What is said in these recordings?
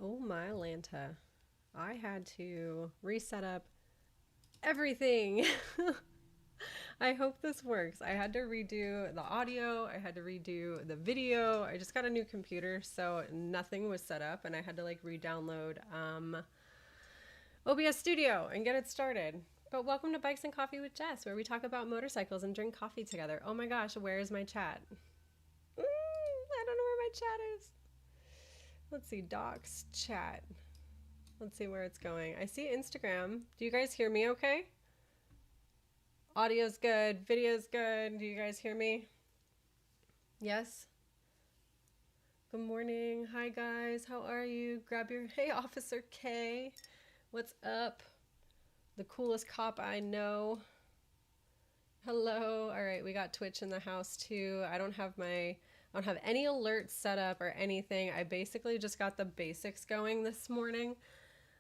Oh my Lanta. I had to reset up everything. I hope this works. I had to redo the audio, I had to redo the video. I just got a new computer, so nothing was set up, and I had to like re-download OBS Studio and get it started. But welcome to Bikes and Coffee with Jess, where we talk about motorcycles and drink coffee together. Oh my gosh, where is my chat? I don't know where my chat is. Let's see, docs, chat. Let's see where it's going. I see Instagram. Do you guys hear me okay? Audio's good, video's good. Do you guys hear me? Yes? Good morning. Hi guys, how are you? Grab your, hey Officer K. What's up? The coolest cop I know. Hello. All right, we got Twitch in the house too. I don't have any alerts set up or anything. I basically just got the basics going this morning.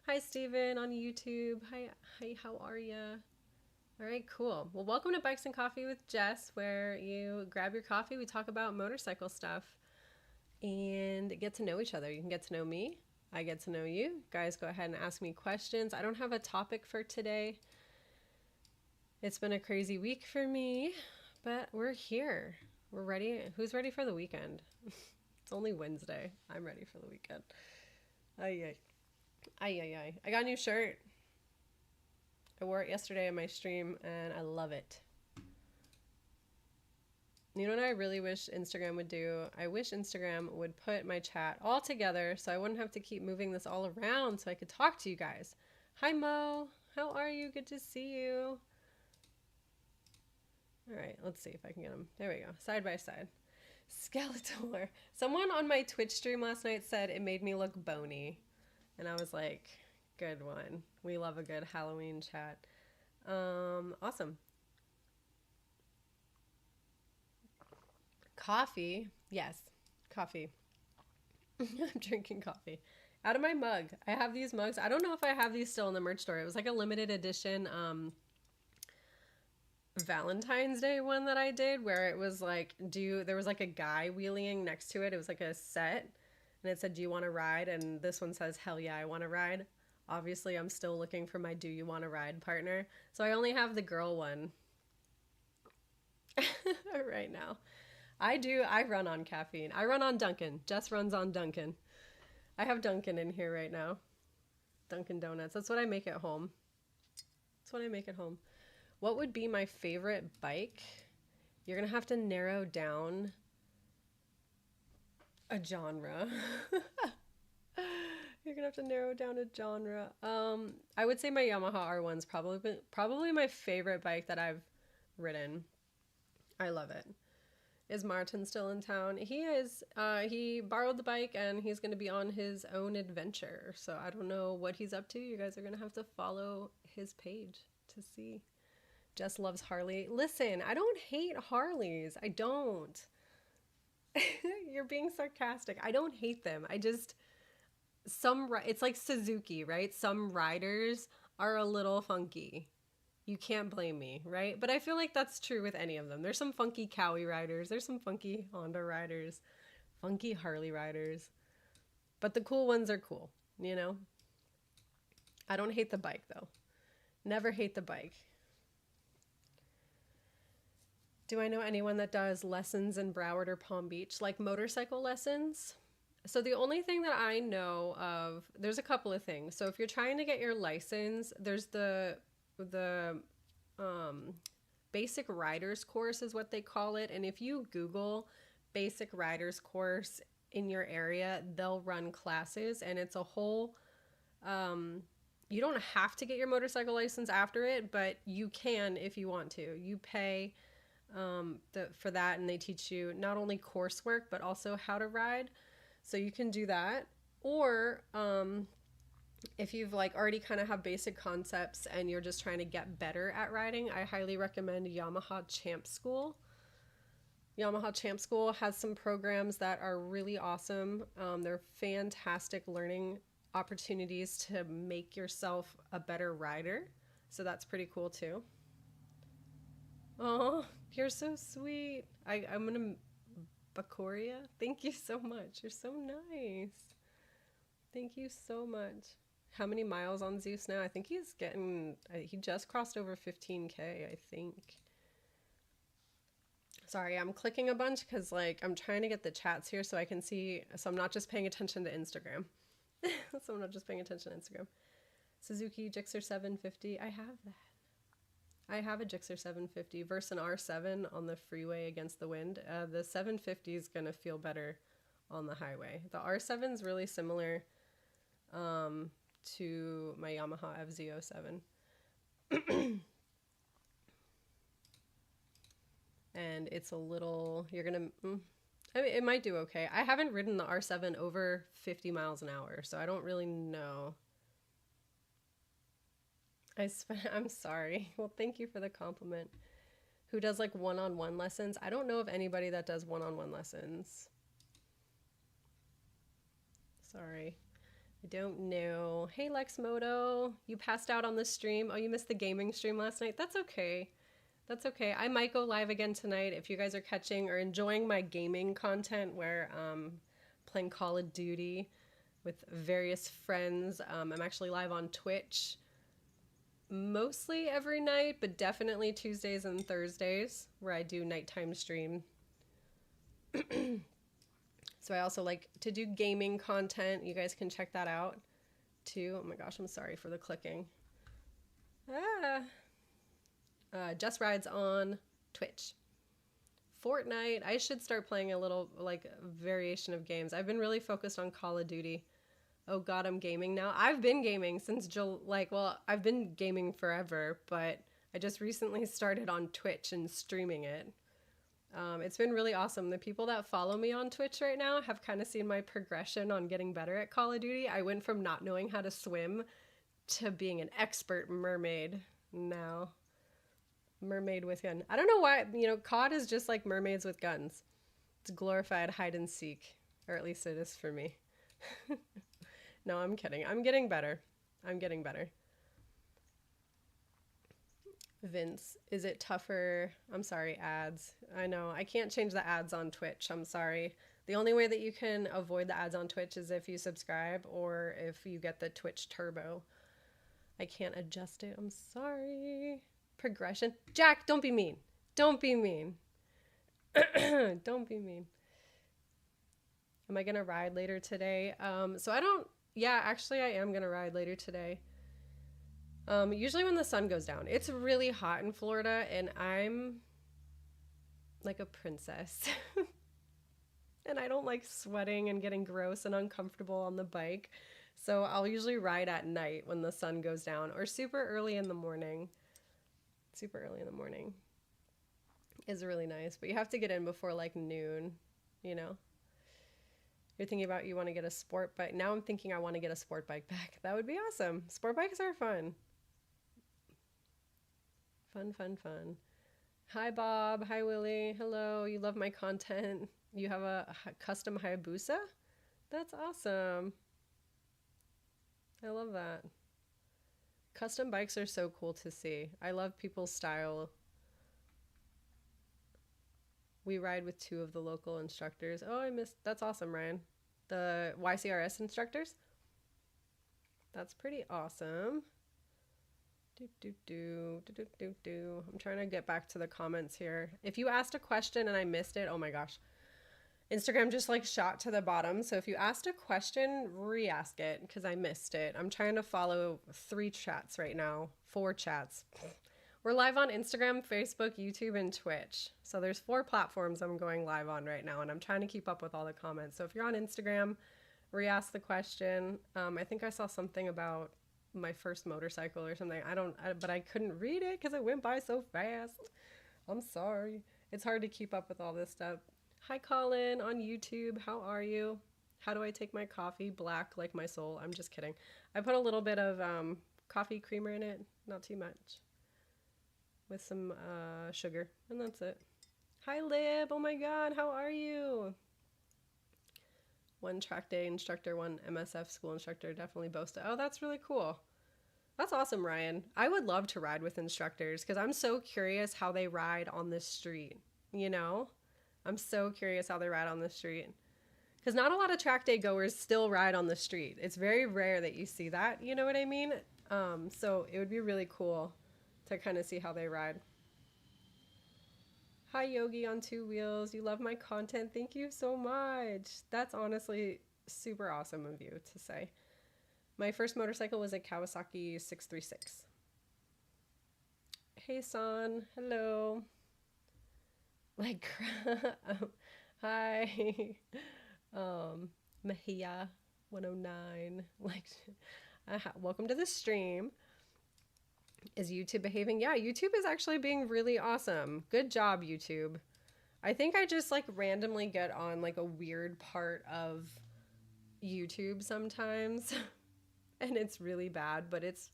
Hi Steven on YouTube. Hi, how are ya? All right, cool. Well, welcome to Bikes and Coffee with Jess, where you grab your coffee, we talk about motorcycle stuff, and get to know each other. You can get to know me. I get to know you. Guys, go ahead and ask me questions. I don't have a topic for today. It's been a crazy week for me, but we're here. We're ready. Who's ready for the weekend? It's only Wednesday. I'm ready for the weekend. Ay, ay. Ay, ay, ay. I got a new shirt. I wore it yesterday on my stream, and I love it. You know what I really wish Instagram would do? I wish Instagram would put my chat all together so I wouldn't have to keep moving this all around so I could talk to you guys. Hi, Mo. How are you? Good to see you. All right, let's see if I can get them. There we go. Side by side. Skeletor. Someone on my Twitch stream last night said it made me look bony. And I was like, good one. We love a good Halloween chat. Awesome. Coffee. Yes, coffee. I'm drinking coffee. Out of my mug. I have these mugs. I don't know if I have these still in the merch store. It was like a limited edition Valentine's Day one that I did where it was like, there was like a guy wheeling next to it. It was like a set and it said, do you want to ride? And this one says, hell yeah, I want to ride. Obviously, I'm still looking for my do you want to ride partner. So I only have the girl one right now. I run on caffeine. I run on Dunkin'. Jess runs on Dunkin'. I have Dunkin' in here right now. Dunkin' Donuts. That's what I make at home. That's what I make at home. What would be my favorite bike? You're going to have to narrow down a genre. You're going to have to narrow down a genre. I would say my Yamaha R1's probably my favorite bike that I've ridden. I love it. Is Martin still in town? He is. He borrowed the bike and he's going to be on his own adventure. So I don't know what he's up to. You guys are going to have to follow his page to see. Jess loves Harley. Listen, I don't hate Harleys. I don't. You're being sarcastic. I don't hate them. It's like Suzuki, right? Some riders are a little funky. You can't blame me, right? But I feel like that's true with any of them. There's some funky Cowie riders. There's some funky Honda riders. Funky Harley riders. But the cool ones are cool, you know? I don't hate the bike, though. Never hate the bike. Do I know anyone that does lessons in Broward or Palm Beach, like motorcycle lessons? So the only thing that I know of, there's a couple of things. So if you're trying to get your license, there's the basic riders course is what they call it. And if you Google basic riders course in your area, they'll run classes and it's a whole, you don't have to get your motorcycle license after it, but you can if you want to. You pay for that and they teach you not only coursework, but also how to ride. So you can do that. Or, if you've like already kind of have basic concepts and you're just trying to get better at riding, I highly recommend Yamaha Champ School. Yamaha Champ School has some programs that are really awesome. They're fantastic learning opportunities to make yourself a better rider. So that's pretty cool too. Oh, you're so sweet. I'm gonna Bacoria. Thank you so much. You're so nice. Thank you so much. How many miles on Zeus now? I think he just crossed over 15K, I think. Sorry, I'm clicking a bunch because like I'm trying to get the chats here so I can see, so I'm not just paying attention to Instagram. So I'm not just paying attention to Instagram. Suzuki Gixxer 750. I have that. I have a Gixxer 750 versus an R7 on the freeway against the wind. The 750 is going to feel better on the highway. The R7 is really similar to my Yamaha FZ07. And it's a little, you're going to, I mean, it might do okay. I haven't ridden the R7 over 50 miles an hour, so I don't really know. I'm sorry. Well, thank you for the compliment. Who does like one-on-one lessons? I don't know of anybody that does one-on-one lessons. Sorry. I don't know. Hey, Lexmoto. You passed out on the stream. Oh, you missed the gaming stream last night. That's okay. That's okay. I might go live again tonight if you guys are catching or enjoying my gaming content where playing Call of Duty with various friends. I'm actually live on Twitch mostly every night, but definitely Tuesdays and Thursdays where I do nighttime stream. So I also like to do gaming content. You guys can check that out too. Oh my gosh, I'm sorry for the clicking. JessR1des on Twitch. Fortnite. I should start playing a little like variation of games. I've been really focused on Call of Duty. Oh God, I'm gaming now. I've been gaming since I've been gaming forever, but I just recently started on Twitch and streaming it. It's been really awesome. The people that follow me on Twitch right now have kind of seen my progression on getting better at Call of Duty. I went from not knowing how to swim to being an expert mermaid now. Mermaid with gun. I don't know why, COD is just like mermaids with guns. It's glorified hide and seek, or at least it is for me. No, I'm kidding. I'm getting better. I'm getting better. Vince, is it tougher? I'm sorry, ads. I know. I can't change the ads on Twitch. I'm sorry. The only way that you can avoid the ads on Twitch is if you subscribe or if you get the Twitch Turbo. I can't adjust it. I'm sorry. Progression. Jack, don't be mean. Don't be mean. Don't be mean. Am I going to ride later today? Actually I am going to ride later today. Usually when the sun goes down. It's really hot in Florida and I'm like a princess. And I don't like sweating and getting gross and uncomfortable on the bike. So I'll usually ride at night when the sun goes down or super early in the morning. Super early in the morning is really nice, but you have to get in before like noon, You're thinking about you want to get a sport bike. Now I'm thinking I want to get a sport bike back. That would be awesome. Sport bikes are fun. Fun, fun, fun. Hi, Bob. Hi, Willie. Hello. You love my content. You have a custom Hayabusa? That's awesome. I love that. Custom bikes are so cool to see. I love people's style. We ride with 2 of the local instructors. Oh, that's awesome, Ryan. The YCRS instructors. That's pretty awesome. I'm trying to get back to the comments here. If you asked a question and I missed it, oh my gosh. Instagram just like shot to the bottom. So if you asked a question, re-ask it because I missed it. I'm trying to follow 3 chats right now. 4 chats. We're live on Instagram, Facebook, YouTube, and Twitch. So there's 4 platforms I'm going live on right now, and I'm trying to keep up with all the comments. So if you're on Instagram, re-ask the question. I think I saw something about my first motorcycle or something. But I couldn't read it because it went by so fast. I'm sorry. It's hard to keep up with all this stuff. Hi, Colin on YouTube. How are you? How do I take my coffee black like my soul? I'm just kidding. I put a little bit of coffee creamer in it, not too much, with some sugar, and that's it. Hi, Lib. Oh my God, how are you? 1 track day instructor, 1 MSF school instructor, definitely boasted. Oh, that's really cool. That's awesome, Ryan. I would love to ride with instructors because I'm so curious how they ride on the street, I'm so curious how they ride on the street Because not a lot of track day goers still ride on the street. It's very rare that you see that, you know what I mean? So it would be really cool to kind of see how they ride. Hi, Yogi on Two Wheels. You love my content. Thank you so much. That's honestly super awesome of you to say. My first motorcycle was a Kawasaki 636. Hey, San. Hello. Like, hi. Mahia 109. Like, welcome to the stream. Is YouTube behaving? Yeah, YouTube is actually being really awesome. Good job, YouTube. I think I just like randomly get on like a weird part of YouTube sometimes and it's really bad, but it's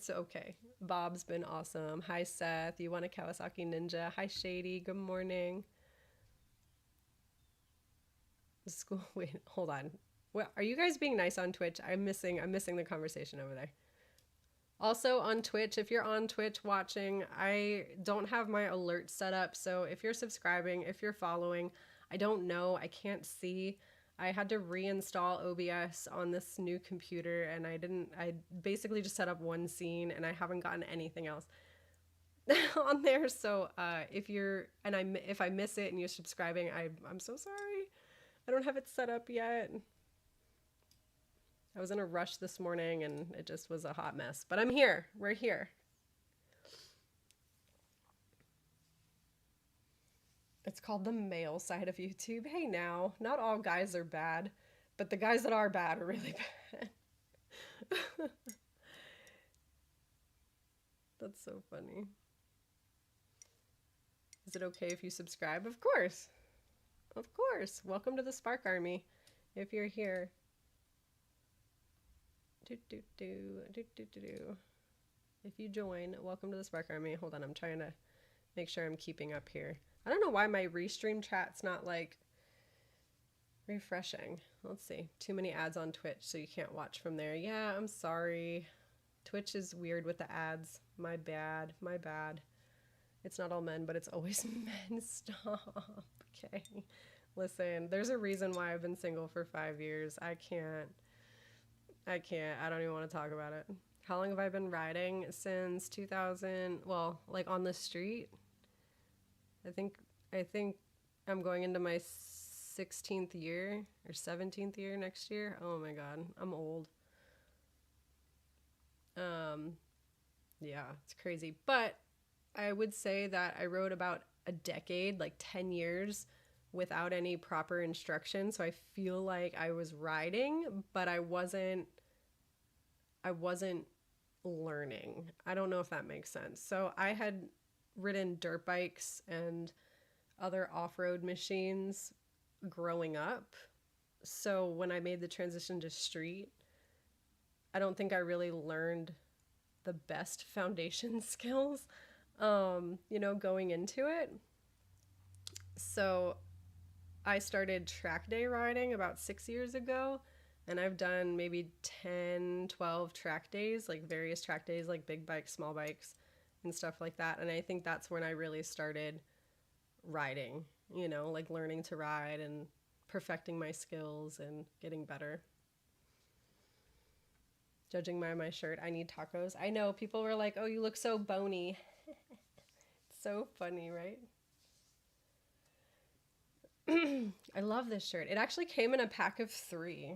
okay. Bob's been awesome. Hi, Seth. You want a Kawasaki Ninja? Hi, Shady. Good morning. School. Wait, hold on. Well, are you guys being nice on Twitch? I'm missing the conversation over there. Also on Twitch, if you're on Twitch watching, I don't have my alerts set up. So if you're subscribing, if you're following, I don't know. I can't see. I had to reinstall OBS on this new computer and I basically just set up one scene and I haven't gotten anything else on there. So if I miss it and you're subscribing, I'm so sorry. I don't have it set up yet. I was in a rush this morning and it just was a hot mess, but I'm here. We're here. It's called the male side of YouTube. Hey now, not all guys are bad, but the guys that are bad are really bad. That's so funny. Is it okay if you subscribe? Of course. Of course. Welcome to the Spark Army if you're here. If you join, welcome to the Spark Army. Hold on, I'm trying to make sure I'm keeping up here. I don't know why my restream chat's not like refreshing. Let's see. Too many ads on Twitch, so you can't watch from there. Yeah, I'm sorry. Twitch is weird with the ads. My bad. My bad. It's not all men, but it's always men. Stop. Okay. Listen, there's a reason why I've been single for 5 years. I can't. I don't even want to talk about it. How long have I been riding? Since 2000, well, like on the street. I think I'm going into my 16th year or 17th year next year. Oh my God, I'm old. Yeah, it's crazy. But I would say that I rode about a decade, like 10 years without any proper instruction. So I feel like I was riding, but I wasn't learning. I don't know if that makes sense. So I had ridden dirt bikes and other off-road machines growing up. So when I made the transition to street, I don't think I really learned the best foundation skills, going into it. So I started track day riding about 6 years ago. And I've done maybe 10, 12 track days, like various track days, like big bikes, small bikes, and stuff like that. And I think that's when I really started riding, like learning to ride and perfecting my skills and getting better. Judging by my shirt, I need tacos. I know, people were like, oh, you look so bony. It's so funny, right? I love this shirt. It actually came in a pack of 3.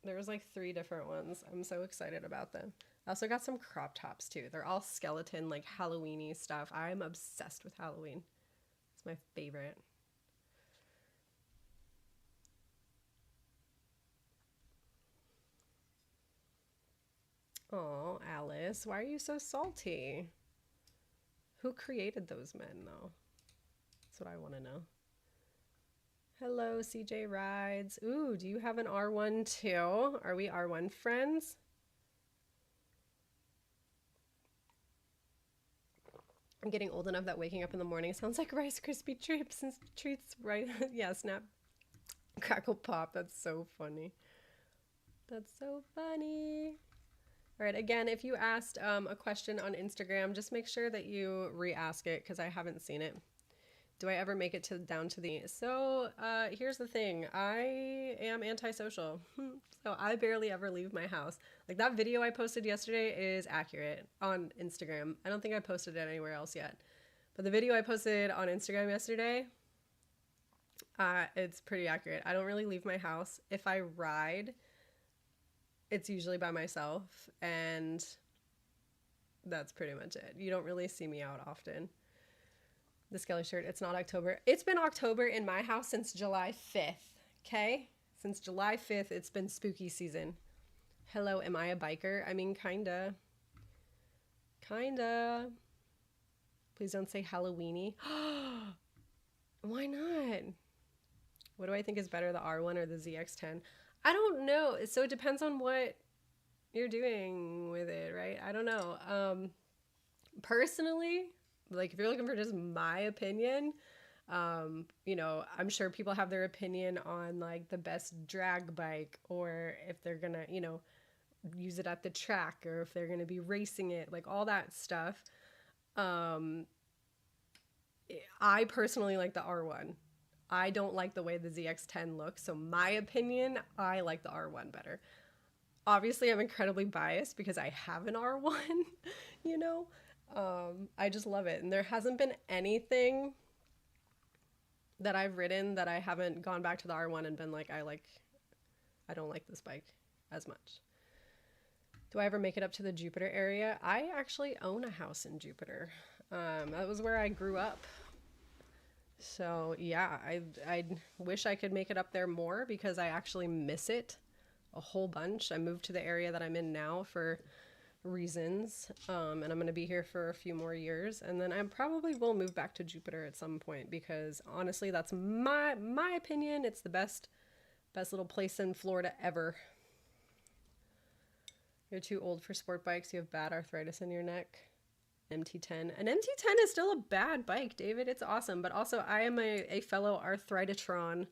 There was like 3 different ones. I'm so excited about them. I also got some crop tops too. They're all skeleton, like Halloween-y stuff. I'm obsessed with Halloween. It's my favorite. Oh, Alice, why are you so salty? Who created those men though? That's what I want to know. Hello, JessR1des. Ooh, do you have an R1 too? Are we R1 friends? I'm getting old enough that waking up in the morning sounds like Rice Krispie treats and treats, right? Yeah, snap, crackle, pop. That's so funny. That's so funny. All right, again, if you asked a question on Instagram, just make sure that you re-ask it because I haven't seen it. Do I ever make it down to the... So here's the thing. I am antisocial. So I barely ever leave my house. Like that video I posted yesterday is accurate on Instagram. I don't think I posted it anywhere else yet. But the video I posted on Instagram yesterday, it's pretty accurate. I don't really leave my house. If I ride, it's usually by myself. And that's pretty much it. You don't really see me out often. The Skelly shirt, it's not October. It's been October in my house since July 5th, okay? Since July 5th, it's been spooky season. Hello, am I a biker? I mean, kinda. Kinda. Please don't say Halloweeny. Why not? What do I think is better, the R1 or the ZX10? I don't know. So it depends on what you're doing with it, right? I don't know. Personally, like if you're looking for just my opinion, you know, I'm sure people have their opinion on like the best drag bike, or if they're gonna, you know, use it at the track, or if they're gonna be racing it, like all that stuff. I personally like the R1. I don't like the way the ZX10 looks, so my opinion, I like the R1 better. Obviously, I'm incredibly biased because I have an R1, you know? I just love it. And there hasn't been anything that I've ridden that I haven't gone back to the R1 and been like, I don't like this bike as much. Do I ever make it up to the Jupiter area? I actually own a house in Jupiter. That was where I grew up. So yeah, I wish I could make it up there more because I actually miss it a whole bunch. I moved to the area that I'm in now for reasons, and I'm going to be here for a few more years, and then I probably will move back to Jupiter at some point because honestly, that's my opinion. It's the best little place in Florida ever. You're too old for sport bikes. You have bad arthritis in your neck. MT10. An MT10 is still a bad bike, David. It's awesome, but also I am a fellow arthritatron.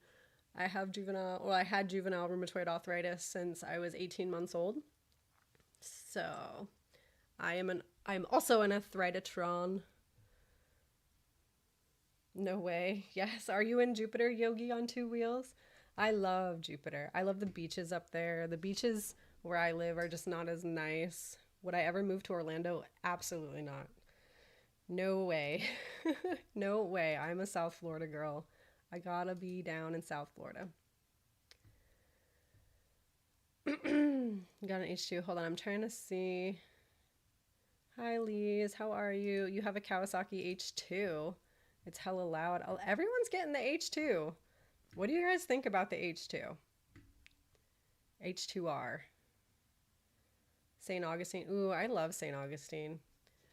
I had juvenile rheumatoid arthritis since I was 18 months old. So I'm also an arthritatron. No way. Yes. Are you in Jupiter, Yogi on two wheels? I love Jupiter. I love the beaches up there. The beaches where I live are just not as nice. Would I ever move to Orlando? Absolutely not. No way. No way. I'm a South Florida girl. I gotta be down in South Florida. Got an H2. Hold on. I'm trying to see. Hi, Lise. How are you? You have a Kawasaki H2. It's hella loud. Everyone's getting the H2. What do you guys think about the H2? H2R. St. Augustine. Ooh, I love St. Augustine.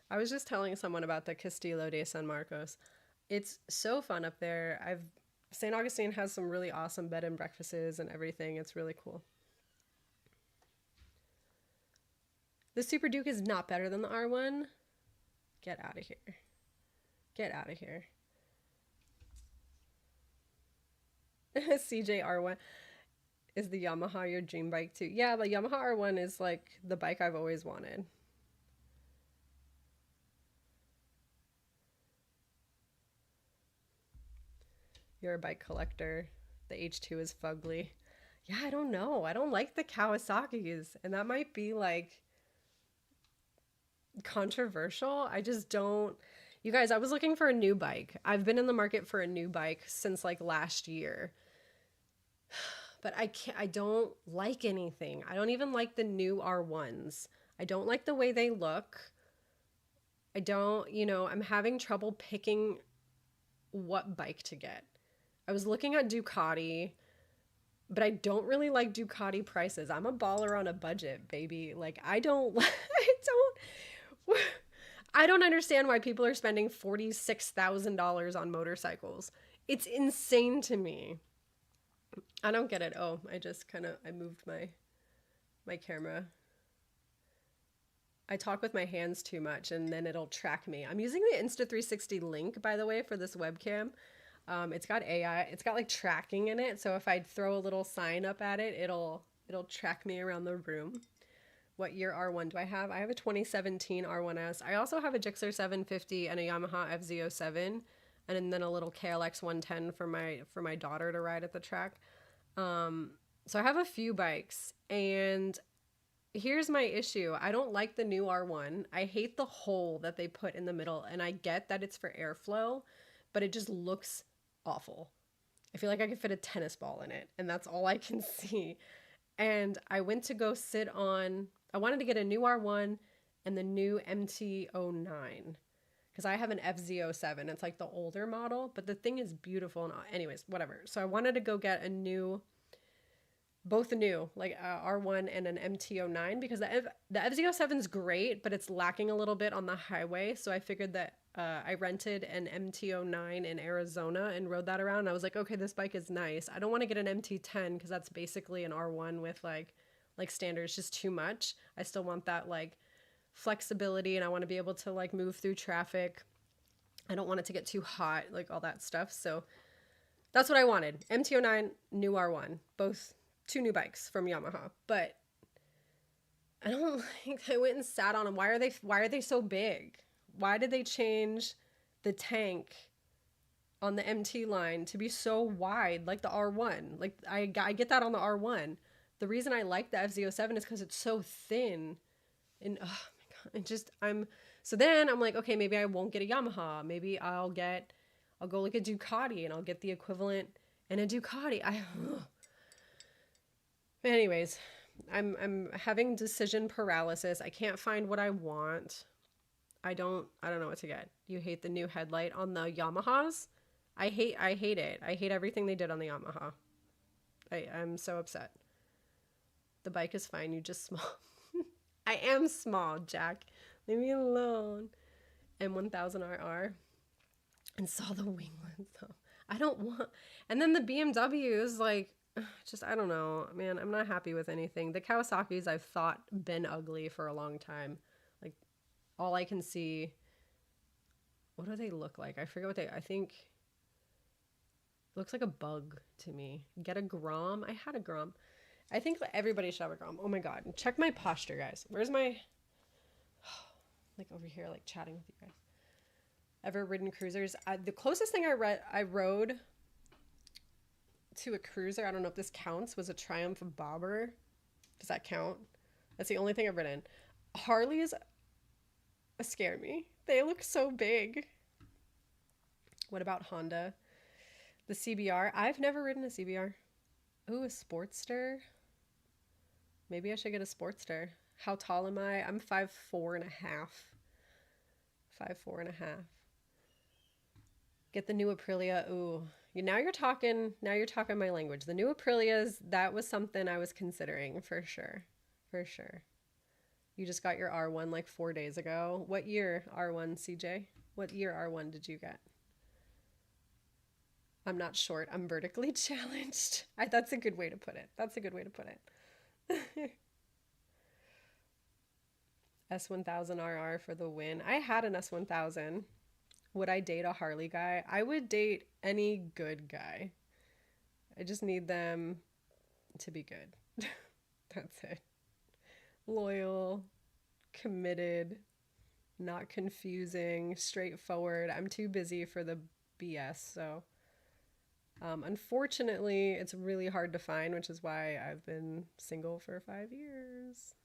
I was just telling someone about the Castillo de San Marcos. It's so fun up there. St. Augustine has some really awesome bed and breakfasts and everything. It's really cool. The Super Duke is not better than the R1. Get out of here. Get out of here. CJR1. Is the Yamaha your dream bike too? Yeah, the Yamaha R1 is like the bike I've always wanted. You're a bike collector. The H2 is fugly. Yeah, I don't know. I don't like the Kawasaki's, and that might be like controversial. I just don't. You guys, I was looking for a new bike. I've been in the market for a new bike since like last year. But I don't like anything. I don't even like the new R1s. I don't like the way they look. I don't, I'm having trouble picking what bike to get. I was looking at Ducati, but I don't really like Ducati prices. I'm a baller on a budget, baby. Like I don't understand why people are spending $46,000 on motorcycles. It's insane to me. I don't get it. Oh, I moved my camera. I talk with my hands too much and then it'll track me. I'm using the Insta360 Link, by the way, for this webcam. It's got AI. It's got like tracking in it. So if I throw a little sign up at it, it'll track me around the room. What year R1 do I have? I have a 2017 R1S. I also have a JessR1des 750 and a Yamaha FZ07. and then a little KLX 110 for my daughter to ride at the track. So I have a few bikes, and here's my issue. I don't like the new R1. I hate the hole that they put in the middle, and I get that it's for airflow, but it just looks awful. I feel like I could fit a tennis ball in it, and that's all I can see. And I went to go sit on, I wanted to get a new R1 and the new MT09 because I have an FZ07. It's like the older model, but the thing is beautiful. And anyways, whatever. So I wanted to go get a new, both new, like R1 and an MT09, because the FZ07 is great, but it's lacking a little bit on the highway. So I figured that I rented an MT09 in Arizona and rode that around. And I was like, okay, this bike is nice. I don't want to get an MT10 because that's basically an R1 with like standard. It's just too much. I still want that like flexibility, and I want to be able to like move through traffic. I don't want it to get too hot, like all that stuff. So that's what I wanted. MT09, new R1, both two new bikes from Yamaha. But I don't like, I went and sat on them. Why are they so big? Why did they change the tank on the MT line to be so wide like the R1? Like I get that on the R1. The reason I like the FZ07 is because it's so thin. And oh my God, so then I'm like, okay, maybe I won't get a Yamaha. Maybe I'll go look at Ducati and I'll get the equivalent in a Ducati. Anyways, I'm having decision paralysis. I can't find what I want. I don't know what to get. You hate the new headlight on the Yamahas? I hate it. I hate everything they did on the Yamaha. I'm so upset. The bike is fine. You just small. I am small, Jack. Leave me alone. M1000RR. And saw the winglets. So I don't want. And then the BMW is like, just, I don't know. Man, I'm not happy with anything. The Kawasaki's I've thought been ugly for a long time. Like, all I can see. What do they look like? I forget I think. It looks like a bug to me. Get a Grom. I had a Grom. I think everybody should have a Grom. Oh my God. Check my posture, guys. Where's my, like over here, like chatting with you guys. Ever ridden cruisers? The closest thing I rode to a cruiser, I don't know if this counts, was a Triumph Bobber. Does that count? That's the only thing I've ridden. Harleys scare me. They look so big. What about Honda? The CBR. I've never ridden a CBR. Ooh, a Sportster. Maybe I should get a Sportster. How tall am I? I'm 5'4.5". 5'4.5". Get the new Aprilia. Ooh, now you're talking my language. The new Aprilias, that was something I was considering for sure. For sure. You just got your R1 like 4 days ago. What year R1, CJ? What year R1 did you get? I'm not short. I'm vertically challenged. That's a good way to put it. That's a good way to put it. S1000RR for the win. I had an S1000. Would I date a Harley guy? I would date any good guy. I just need them to be good. That's it. Loyal, committed, not confusing, straightforward. I'm too busy for the BS, so unfortunately it's really hard to find, which is why I've been single for 5 years.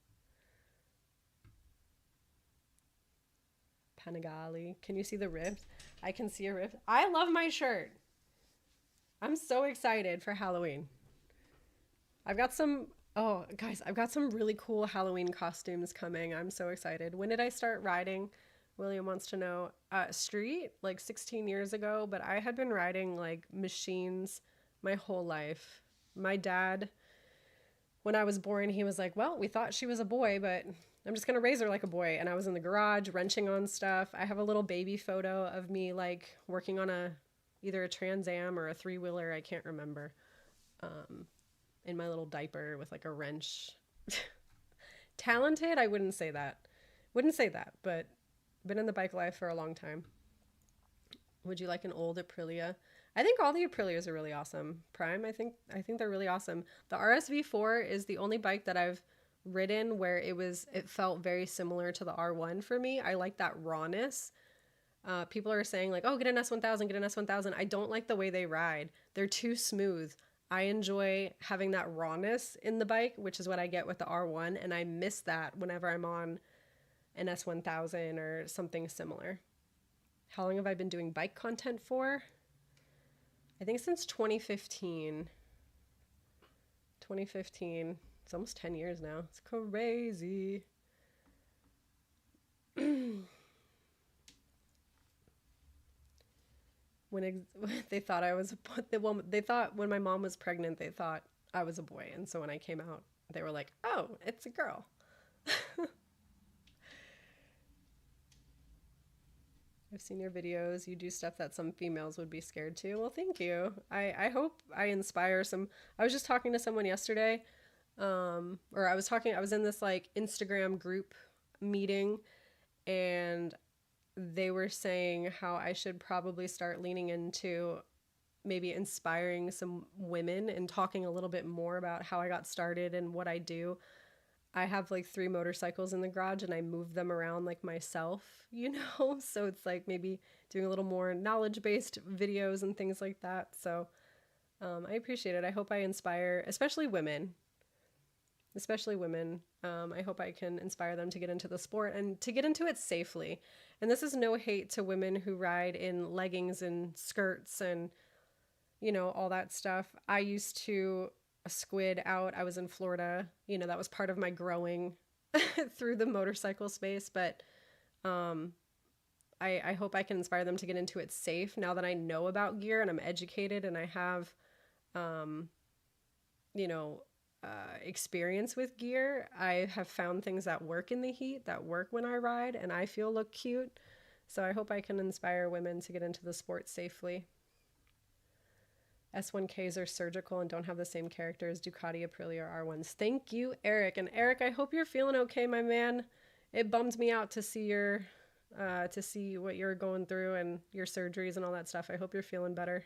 Panigale. Can you see the ribs? I can see a rib. I love my shirt. I'm so excited for Halloween. I've got some really cool Halloween costumes coming. I'm so excited. When did I start riding? William wants to know. Street, like 16 years ago, but I had been riding like machines my whole life. My dad, when I was born, he was like, well, we thought she was a boy, but I'm just going to raise her like a boy. And I was in the garage wrenching on stuff. I have a little baby photo of me like working on either a Trans Am or a 3-wheeler. I can't remember. In my little diaper with like a wrench. Talented? I wouldn't say that. But been in the bike life for a long time. Would you like an old Aprilia? I think all the Aprilias are really awesome. Prime, I think they're really awesome. The RSV4 is the only bike that I've ridden where it felt very similar to the R1 for me. I like that rawness. People are saying like, oh, get an S1000, get an S1000. I don't like the way they ride. They're too smooth. I enjoy having that rawness in the bike, which is what I get with the R1, and I miss that whenever I'm on an S1000 or something similar. How long have I been doing bike content for? I think since 2015. 2015. It's almost 10 years now. It's crazy. when they thought I was they thought when my mom was pregnant, they thought I was a boy, and so when I came out, they were like, "Oh, it's a girl." I've seen your videos. You do stuff that some females would be scared to. Well, thank you. I hope I inspire some. I was just talking to someone yesterday, or I was in this like Instagram group meeting, and they were saying how I should probably start leaning into maybe inspiring some women and talking a little bit more about how I got started and what I do. I have like 3 motorcycles in the garage and I move them around like myself, you know? So it's like maybe doing a little more knowledge based videos and things like that. So I appreciate it. I hope I inspire, especially women. Especially women. I hope I can inspire them to get into the sport and to get into it safely. And this is no hate to women who ride in leggings and skirts and, you know, all that stuff. I used to squid out. I was in Florida. You know, that was part of my growing through the motorcycle space. But I hope I can inspire them to get into it safe now that I know about gear and I'm educated and I have, you know, experience with gear. I have found things that work in the heat, that work when I ride, and I feel look cute. So I hope I can inspire women to get into the sport safely. S1Ks are surgical and don't have the same character as Ducati, Aprilia, or R1s. Thank you, Eric. And Eric, I hope you're feeling okay, my man. It bummed me out to see to see what you're going through and your surgeries and all that stuff. I hope you're feeling better.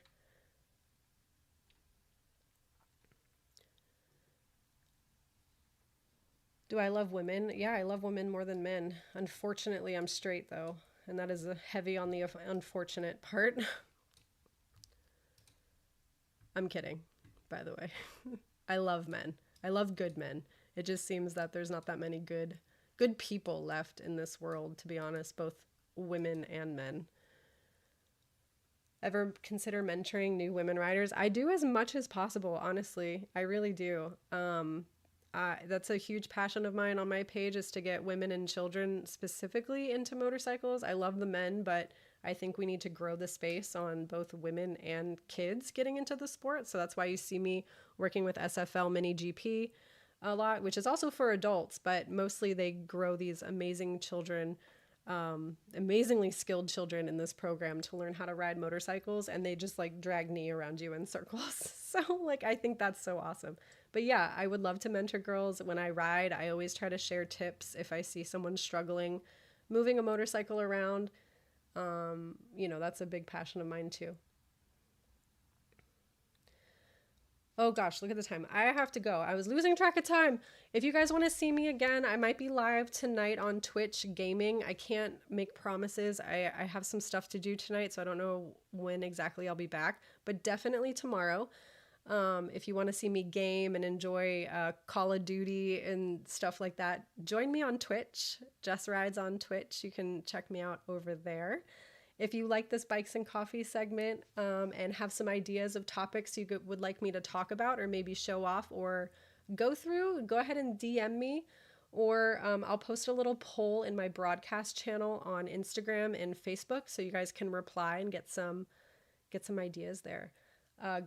Do I love women? Yeah, I love women more than men. Unfortunately, I'm straight though, and that is heavy on the unfortunate part. I'm kidding, by the way. I love men. I love good men. It just seems that there's not that many good people left in this world, to be honest, both women and men. Ever consider mentoring new women riders? I do as much as possible, honestly. I really do. That's a huge passion of mine on my page, is to get women and children specifically into motorcycles. I love the men, but I think we need to grow the space on both women and kids getting into the sport. So that's why you see me working with SFL Mini GP a lot, which is also for adults, but mostly they grow these amazing children, amazingly skilled children in this program to learn how to ride motorcycles, and they just like drag knee around you in circles. So like, I think that's so awesome. But yeah, I would love to mentor girls. When I ride, I always try to share tips if I see someone struggling moving a motorcycle around. You know, that's a big passion of mine too. Oh gosh, look at the time. I have to go. I was losing track of time. If you guys want to see me again, I might be live tonight on Twitch gaming. I can't make promises. I have some stuff to do tonight, so I don't know when exactly I'll be back, but definitely tomorrow. If you want to see me game and enjoy Call of Duty and stuff like that, join me on Twitch. JessR1des on Twitch. You can check me out over there. If you like this Bikes and Coffee segment and have some ideas of topics you would like me to talk about or maybe show off or go through, go ahead and DM me, or I'll post a little poll in my broadcast channel on Instagram and Facebook so you guys can reply and get some ideas there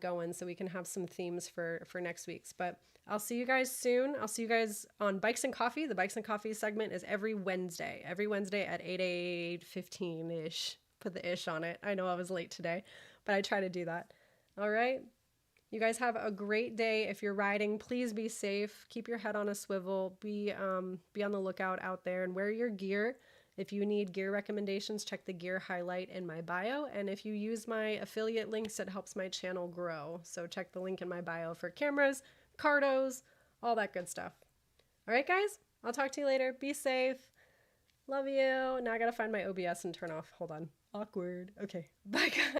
going, so we can have some themes for next week's. But I'll see you guys soon. I'll see you guys on Bikes and Coffee. The Bikes and Coffee segment is every Wednesday at 8:15-ish. Put the ish on it. I know I was late today, but I try to do that. All right. You guys have a great day. If you're riding, please be safe. Keep your head on a swivel. Be on the lookout out there and wear your gear. If you need gear recommendations, check the gear highlight in my bio. And if you use my affiliate links, it helps my channel grow. So check the link in my bio for cameras, cardos, all that good stuff. All right, guys, I'll talk to you later. Be safe. Love you. Now I gotta find my OBS and turn off. Hold on. Awkward. Okay. Bye, guys.